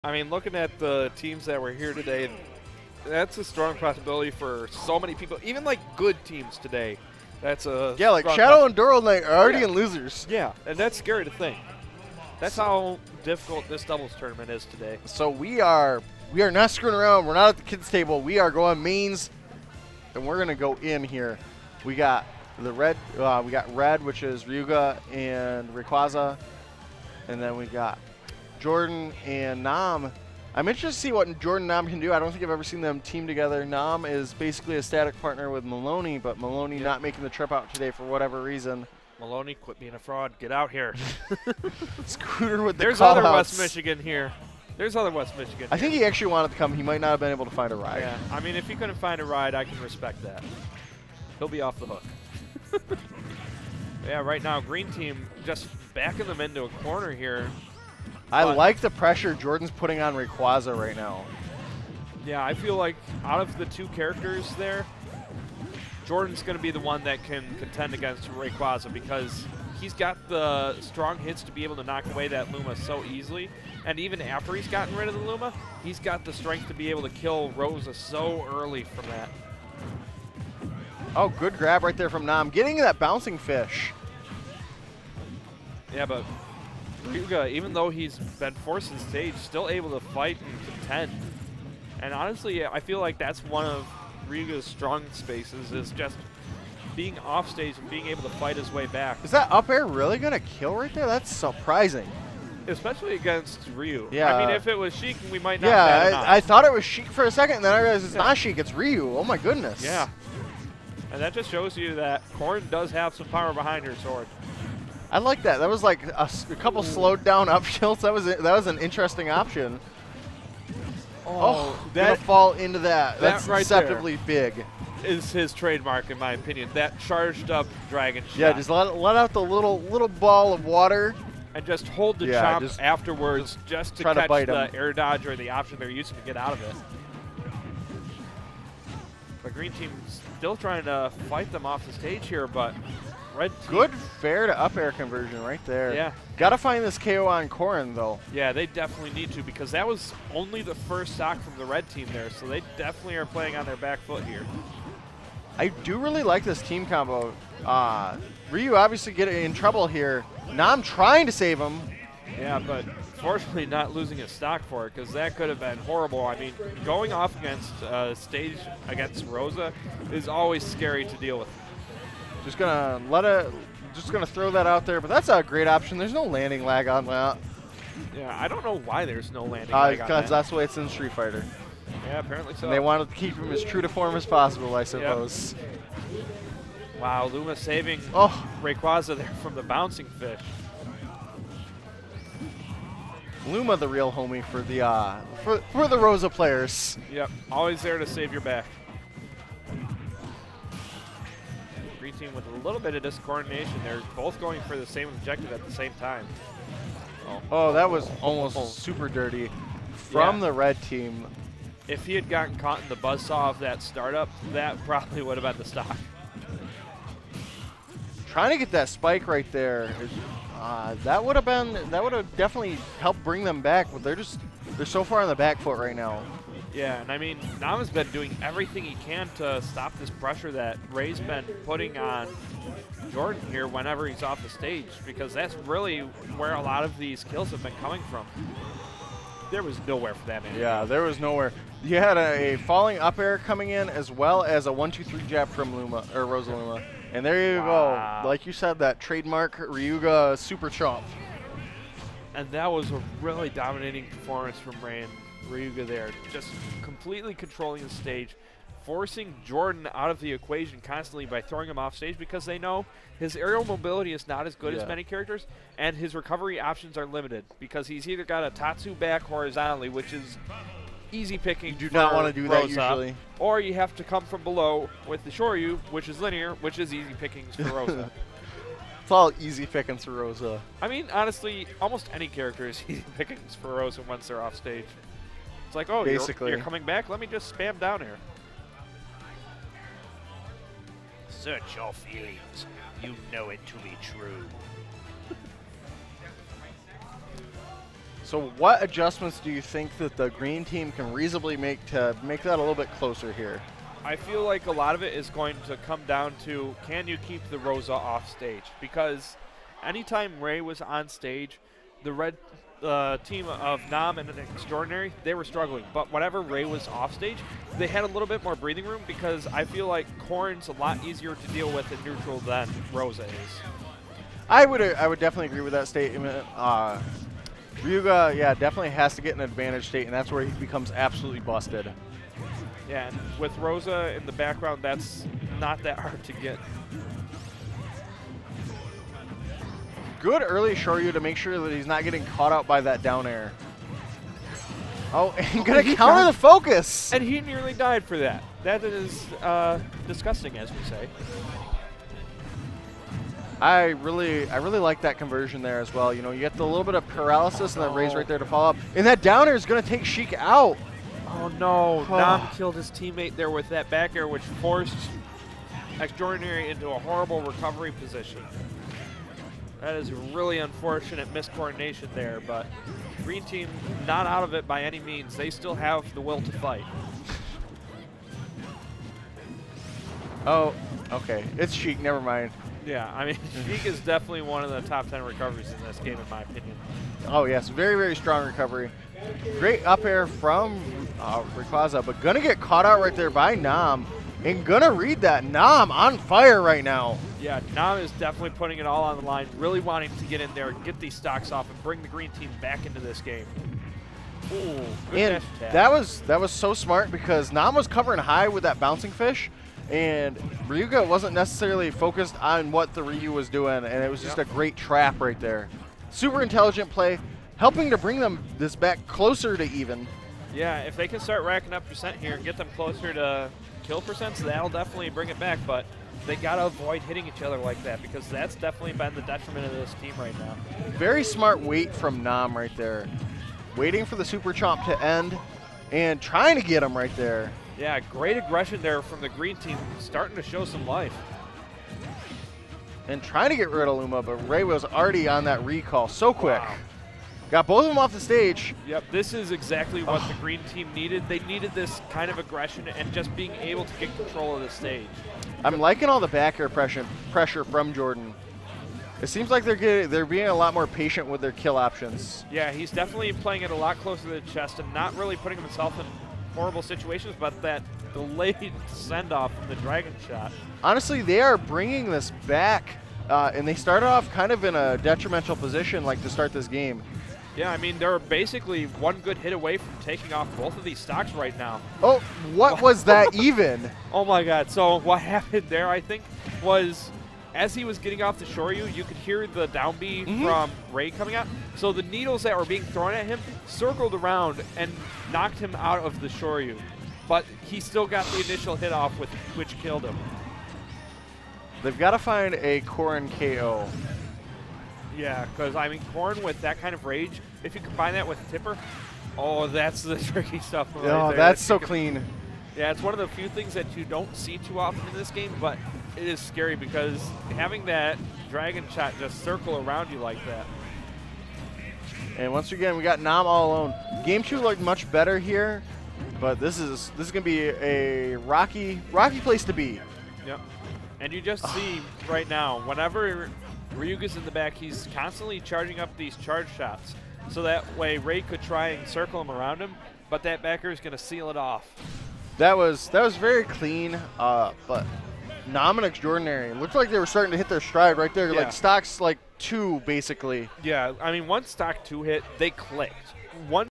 I mean, looking at the teams that were here today, that's a strong possibility for so many people, even like good teams today. That's a like Shadow and Doral Knight are already in losers. Yeah, and that's scary to think. That's how difficult this doubles tournament is today. So we are not screwing around. We're not at the kids table. We are going mains, and we're gonna go in here. We got the red. We got red, which is Ryuga and Rayquaza, and then we got Jordan and Nam. I'm interested to see what Jordan and Nam can do. I don't think I've ever seen them team together. Nam is basically a static partner with Maloney, but Maloney not making the trip out today for whatever reason. Maloney, quit being a fraud. Get out here. Scooter with the There's other West Michigan here. There's other West Michigan. I think he actually wanted to come. He might not have been able to find a ride. Yeah, I mean, if he couldn't find a ride, I can respect that. He'll be off the hook. Yeah, right now, green team just backing them into a corner here. I like the pressure Jordan's putting on Rayquaza right now. Yeah, I feel like out of the two characters there, Jordan's going to be the one that can contend against Rayquaza because he's got the strong hits to be able to knock away that Luma so easily. And even after he's gotten rid of the Luma, he's got the strength to be able to kill Rosa so early from that. Oh, good grab right there from Nam. Getting that bouncing fish. Yeah, but Ryuga, even though he's been forced to stage, still able to fight and contend. And honestly, I feel like that's one of Ryuga's strong spaces, is just being off stage and being able to fight his way back. Is that up air really going to kill right there? That's surprising. Especially against Ryu. Yeah. I mean, if it was Sheik, we might not. Yeah, I thought it was Sheik for a second, and then I realized it's not Sheik, it's Ryu. Oh my goodness. Yeah. And that just shows you that Corrin does have some power behind her sword. I like that. That was like a couple slowed down up tilts. That was an interesting option. Oh, gonna fall into that. That's right deceptively big. Is his trademark, in my opinion. That charged up dragon shot. Yeah, just let out the little ball of water. And just hold the chomp afterwards just to catch the air dodge or the option they're using to get out of it. The green team's still trying to fight them off the stage here, but red team. Good fair to up air conversion right there. Yeah. Gotta find this KO on Corrin though. Yeah, they definitely need to, because that was only the first stock from the red team there, so they definitely are playing on their back foot here. I do really like this team combo. Ryu obviously getting in trouble here. Nam trying to save him. Yeah, but fortunately not losing a stock for it, because that could have been horrible. I mean, going off against stage against Rosa is always scary to deal with. Just gonna throw that out there, but that's a great option. There's no landing lag on that. Yeah, I don't know why there's no landing lag on that. Because that's the way it's in Street Fighter. Yeah, apparently so. And they wanted to keep him as true to form as possible, I suppose. Yep. Wow, Luma saving Rayquaza there from the bouncing fish. Luma, the real homie for the for the Rosa players. Yep, always there to save your back. Green team with a little bit of discoordination. They're both going for the same objective at the same time. Oh, that was almost super dirty from the red team. If he had gotten caught in the buzzsaw of that startup, that probably would have been the stock. Trying to get that spike right there. That would have definitely helped bring them back, but they're so far on the back foot right now. Yeah, and I mean, Nama's been doing everything he can to stop this pressure that Ray's been putting on Jordan here whenever he's off the stage, because that's really where a lot of these kills have been coming from. There was nowhere for that man. Yeah, there was nowhere. You had a falling up air coming in, as well as a 1-2-3 jab from RosaLuma. And there you go. Like you said, that trademark Ryuga super chomp. And that was a really dominating performance from Ray and Ryuga there. Just completely controlling the stage, forcing Jordan out of the equation constantly by throwing him off stage, because they know his aerial mobility is not as good as many characters, and his recovery options are limited, because he's either got a Tatsu back horizontally, which is easy picking. You do not want to do that Rosa, usually. Or you have to come from below with the Shoryu, which is linear, which is easy pickings for Rosa. It's all easy pickings for Rosa. I mean, honestly, almost any character is easy pickings for Rosa once they're off stage. It's like, oh, you're coming back? Let me just spam down here. Search your feelings. You know it to be true. So what adjustments do you think that the green team can reasonably make to make that a little bit closer here? I feel like a lot of it is going to come down to, can you keep the Rosa off stage? Because anytime Ray was on stage, the red team of Nam and exJORDANary, they were struggling. But whenever Ray was off stage, they had a little bit more breathing room, because I feel like Corrin's a lot easier to deal with in neutral than Rosa is. I would definitely agree with that statement. Ryuga, yeah, definitely has to get an advantage state, and that's where he becomes absolutely busted. Yeah, and with Rosa in the background, that's not that hard to get. Good early Shoryu to make sure that he's not getting caught out by that down air. Oh, and gonna counter the focus! And he nearly died for that. That is disgusting, as we say. I really like that conversion there as well. You know, you get the little bit of paralysis and then Ray's right there to follow up. And that down air is gonna take Sheik out. Oh no, Nam killed his teammate there with that back air, which forced exJORDANary into a horrible recovery position. That is really unfortunate miscoordination there, but green team not out of it by any means. They still have the will to fight. Oh, okay. It's Sheik, never mind. Yeah, I mean, Sheik is definitely one of the top 10 recoveries in this game, in my opinion. Oh yes, very, very strong recovery. Great up air from Rayquaza, but gonna get caught out right there by Nam, and gonna read that. Nam on fire right now. Yeah, Nam is definitely putting it all on the line, really wanting to get in there, get these stocks off, and bring the green team back into this game. Ooh, good And that was so smart, because Nam was covering high with that bouncing fish, and Ryuga wasn't necessarily focused on what the Ryu was doing, and it was just a great trap right there. Super intelligent play, helping to bring them this back closer to even. Yeah, if they can start racking up percent here and get them closer to kill percents, that'll definitely bring it back, but they gotta avoid hitting each other like that, because that's definitely been the detriment of this team right now. Very smart wait from Nam right there. Waiting for the super chomp to end and trying to get him right there. Yeah, great aggression there from the green team, starting to show some life. And trying to get rid of Luma, but Ray was already on that recall so quick. Wow. Got both of them off the stage. Yep, this is exactly what the green team needed. They needed this kind of aggression and just being able to get control of the stage. I'm liking all the back air pressure from Jordan. It seems like they're being a lot more patient with their kill options. Yeah, he's definitely playing it a lot closer to the chest and not really putting himself in horrible situations, but that delayed send-off from the dragon shot. Honestly, they are bringing this back, and they started off kind of in a detrimental position like to start this game. Yeah, I mean, they're basically one good hit away from taking off both of these stocks right now. Oh, what was that even? Oh my god, so what happened there, I think, was as he was getting off the Shoryu, you could hear the down B from Ray coming out. So the needles that were being thrown at him circled around and knocked him out of the Shoryu. But he still got the initial hit off, which killed him. They've got to find a Corrin KO. Yeah, because, I mean, Corrin with that kind of rage, if you combine that with Tipper, oh, that's the tricky stuff right there. Oh, that's so clean. Yeah, it's one of the few things that you don't see too often in this game, but it is scary because having that dragon shot just circle around you like that. And once again, we got Nam all alone. Game 2 looked much better here, but this is gonna be a rocky place to be. Yep. And you just see right now, whenever Ryuga's in the back, he's constantly charging up these charge shots. So that way Ray could try and circle him around him, but that backer is gonna seal it off. That was very clean, but Nam and exJORDANary looked like they were starting to hit their stride right there, like stocks like 2 basically. Yeah, I mean, once stock 2 hit, they clicked. One